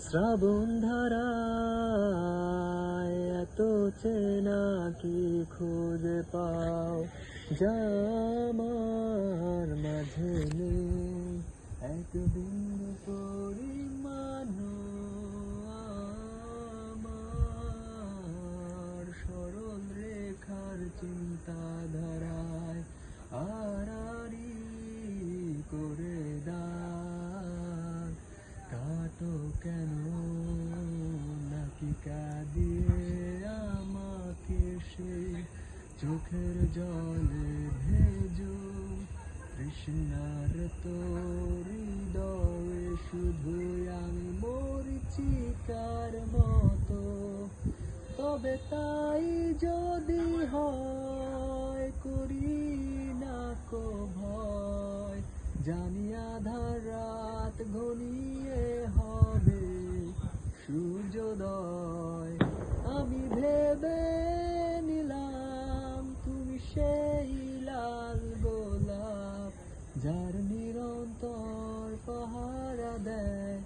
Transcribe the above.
শ্রাবণ ধারায় এত চেনা কি খুঁজে পাও যা আমার মাঝে নেই, এক বিন্দু পরিমাণ আমার সরল রেখার চিন্তাধারায় আড়াআড়ি করে দাগ কাটো কেন নাকি কাঁদিয়ে আমাকে সেই চোখের জলে ভেজো তৃষ্ণার তোর হৃদয়ে শুধুই আমি মরিচিকার মতো। তবে তাই যদি হয় করি না কো ভয়, জানি আধার রাত ঘনিয়ে হবে সূর্যোদয়। আমি ভেবে নিলাম তুমি সেই লাল গোলাপ যার নিরন্তর পাহারা দেয়